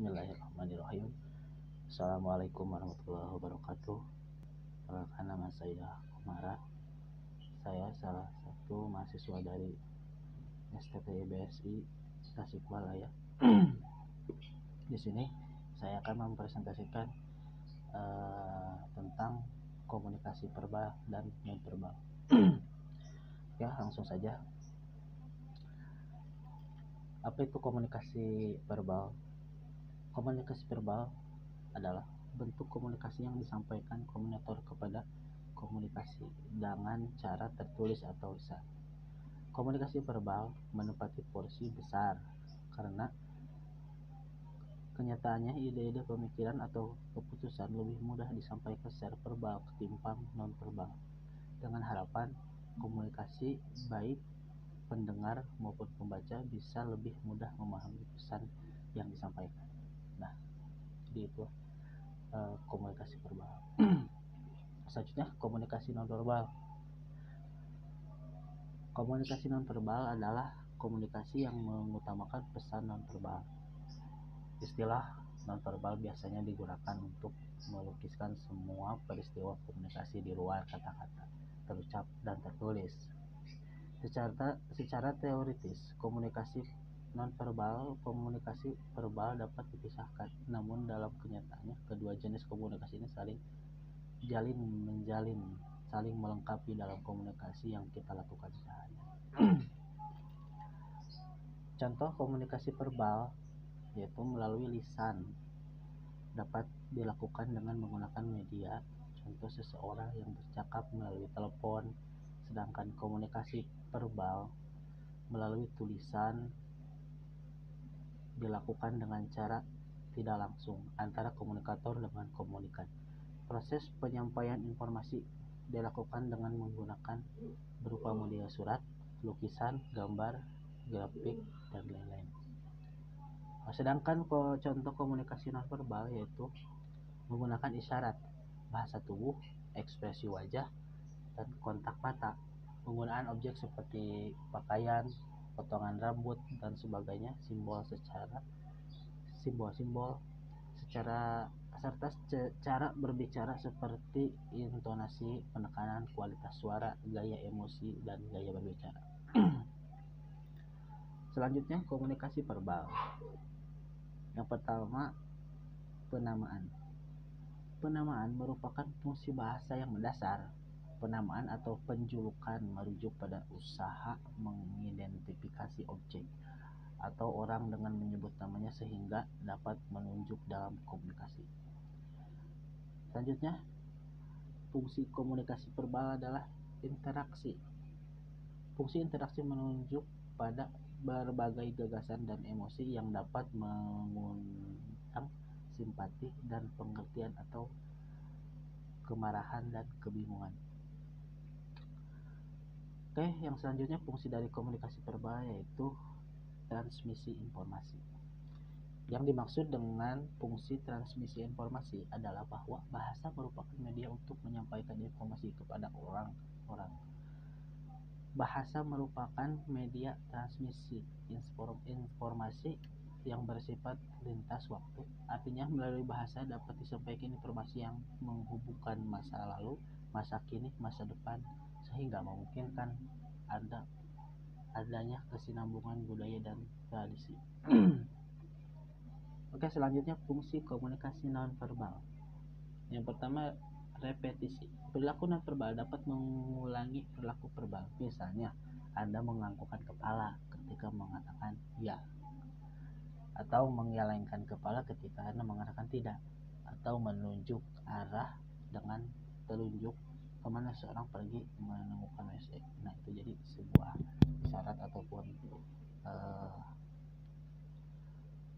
Bismillahirrahmanirrahim. Assalamualaikum warahmatullahi wabarakatuh. Perkenalkan, nama saya Komara. Saya salah satu mahasiswa dari STTI BSI Tasikmalaya. Di sini saya akan mempresentasikan tentang komunikasi verbal dan non verbal. Ya, langsung saja. Apa itu komunikasi verbal? Komunikasi verbal adalah bentuk komunikasi yang disampaikan komunikator kepada komunikasi dengan cara tertulis atau lisan. Komunikasi verbal menempati porsi besar karena kenyataannya ide-ide, pemikiran, atau keputusan lebih mudah disampaikan secara verbal ketimbang non-verbal, dengan harapan komunikasi baik pendengar maupun pembaca bisa lebih mudah memahami pesan yang disampaikan. Nah, jadi itu komunikasi verbal. Selanjutnya, komunikasi nonverbal. Komunikasi nonverbal adalah komunikasi yang mengutamakan pesan nonverbal. Istilah nonverbal biasanya digunakan untuk melukiskan semua peristiwa komunikasi di luar kata-kata terucap dan tertulis. Secara teoritis, komunikasi verbal dapat dipisahkan, namun dalam kenyataannya kedua jenis komunikasi ini saling melengkapi dalam komunikasi yang kita lakukan sehari-hari. Contoh komunikasi verbal yaitu melalui lisan, dapat dilakukan dengan menggunakan media, contoh seseorang yang bercakap melalui telepon, sedangkan komunikasi verbal melalui tulisan dilakukan dengan cara tidak langsung antara komunikator dengan komunikan. Proses penyampaian informasi dilakukan dengan menggunakan berupa media surat, lukisan, gambar, grafik, dan lain-lain. Sedangkan contoh komunikasi nonverbal yaitu menggunakan isyarat, bahasa tubuh, ekspresi wajah, dan kontak mata. Penggunaan objek seperti pakaian, potongan rambut, dan sebagainya, simbol-simbol, serta cara berbicara seperti intonasi, penekanan, kualitas suara, gaya emosi, dan gaya berbicara. Selanjutnya, komunikasi verbal. Yang pertama, penamaan. Penamaan merupakan fungsi bahasa yang mendasar. Penamaan atau penjulukan merujuk pada usaha mengidentifikasi objek atau orang dengan menyebut namanya sehingga dapat menunjuk dalam komunikasi. Selanjutnya, fungsi komunikasi verbal adalah interaksi. Fungsi interaksi menunjuk pada berbagai gagasan dan emosi yang dapat mengundang simpati dan pengertian atau kemarahan dan kebingungan. Oke, yang selanjutnya fungsi dari komunikasi verbal yaitu transmisi informasi. Yang dimaksud dengan fungsi transmisi informasi adalah bahwa bahasa merupakan media untuk menyampaikan informasi kepada orang-orang. Bahasa merupakan media transmisi informasi yang bersifat lintas waktu. Artinya melalui bahasa dapat disampaikan informasi yang menghubungkan masa lalu, masa kini, masa depan, sehingga memungkinkan adanya kesinambungan budaya dan tradisi. Oke, selanjutnya fungsi komunikasi nonverbal. Yang pertama, repetisi. Perilaku nonverbal dapat mengulangi perilaku verbal. Misalnya, Anda menganggukkan kepala ketika mengatakan ya, atau menggelengkan kepala ketika Anda mengatakan tidak, atau menunjuk arah dengan telunjuk kemana seorang pergi menemukan WC. Nah, itu jadi sebuah isyarat ataupun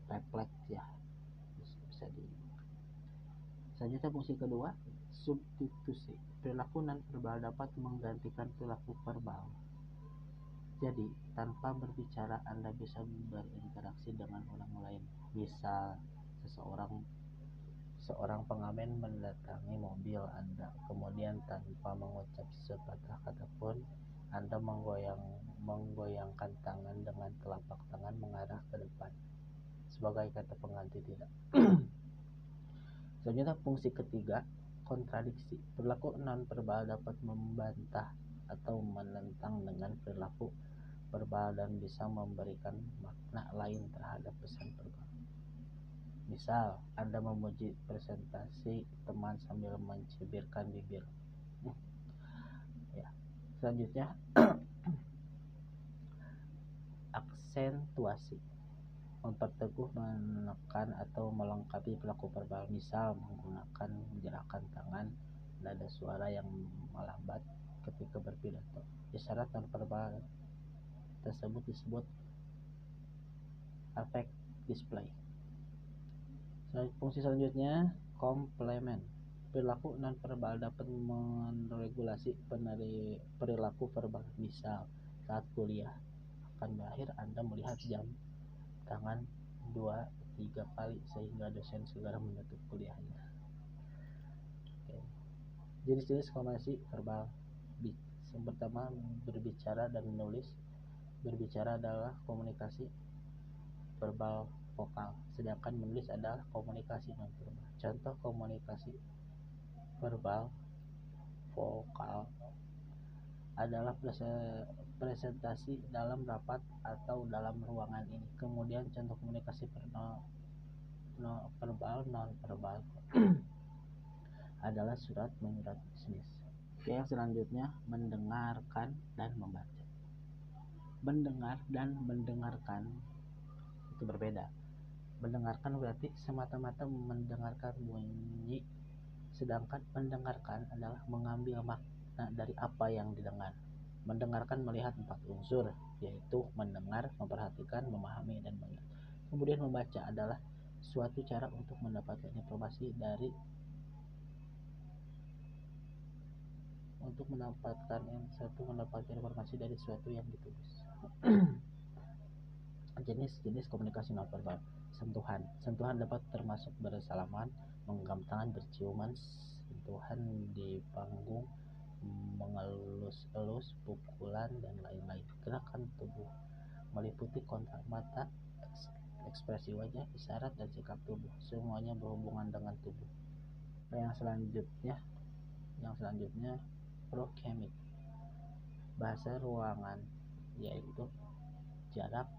refleks ya, bisa di. Selanjutnya, fungsi kedua, substitusi. Perilaku nonverbal dapat menggantikan perilaku verbal. Jadi, tanpa berbicara Anda bisa berinteraksi dengan orang lain. Misal, seorang pengamen mendatangi mobil Anda, kemudian tanpa mengucap sepatah kata pun Anda menggoyangkan tangan dengan telapak tangan mengarah ke depan, sebagai kata pengganti tidak. Selanjutnya fungsi ketiga, kontradiksi. Perilaku non-verbal dapat membantah atau menentang dengan perilaku verbal dan bisa memberikan makna lain terhadap pesan verbal. Misal, Anda memuji presentasi teman sambil mencibirkan bibir. Ya. Selanjutnya, aksentuasi. Memperteguh, menekan atau melengkapi perilaku verbal. Misal, menggunakan gerakan tangan, nada suara yang melambat ketika berpidato. Isyarat non-verbal tersebut disebut affect display. Fungsi selanjutnya, komplement. Perilaku non-verbal dapat meregulasi perilaku verbal. Misal, saat kuliah akan berakhir, Anda melihat jam tangan 2-3 kali sehingga dosen segera menutup kuliahnya. Oke. Jenis-jenis komunikasi verbal. Yang pertama, berbicara dan menulis. Berbicara adalah komunikasi verbal vokal, sedangkan menulis adalah komunikasi non-verbal. Contoh komunikasi verbal vokal adalah presentasi dalam rapat atau dalam ruangan ini. Kemudian contoh komunikasi verbal non-verbal adalah surat menyurat bisnis. Yang selanjutnya, mendengarkan dan membaca. Mendengar dan mendengarkan itu berbeda. Mendengarkan berarti semata-mata mendengarkan bunyi, sedangkan mendengarkan adalah mengambil makna dari apa yang didengar. Mendengarkan melihat 4 unsur, yaitu mendengar, memperhatikan, memahami, dan mengingat. Kemudian membaca adalah suatu cara untuk mendapatkan informasi dari sesuatu yang ditulis. Jenis-jenis komunikasi nonverbal. Sentuhan dapat termasuk bersalaman, menggenggam tangan, berciuman, sentuhan di panggung, mengelus-elus, pukulan, dan lain-lain. Gerakan tubuh meliputi kontak mata, ekspresi wajah, isyarat, dan sikap tubuh. Semuanya berhubungan dengan tubuh. Yang selanjutnya proxemic. Bahasa ruangan, yaitu jarak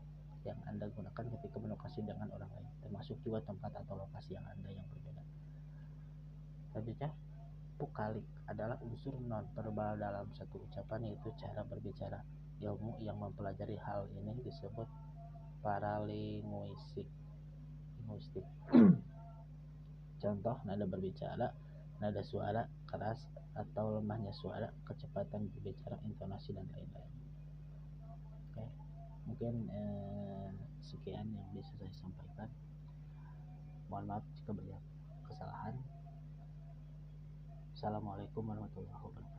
yang Anda gunakan ketika berkomunikasi dengan orang lain, termasuk juga tempat atau lokasi yang Anda yang berbeda. Selanjutnya, vokalik adalah unsur non-verbal dalam satu ucapan, yaitu cara berbicara. Ilmu yang mempelajari hal ini disebut paralinguistik. Contoh, nada berbicara, nada suara, keras atau lemahnya suara, kecepatan berbicara, intonasi, dan lain-lain. Oke. Mungkin sekian yang bisa saya sampaikan. Mohon maaf jika banyak kesalahan. Assalamualaikum warahmatullahi wabarakatuh.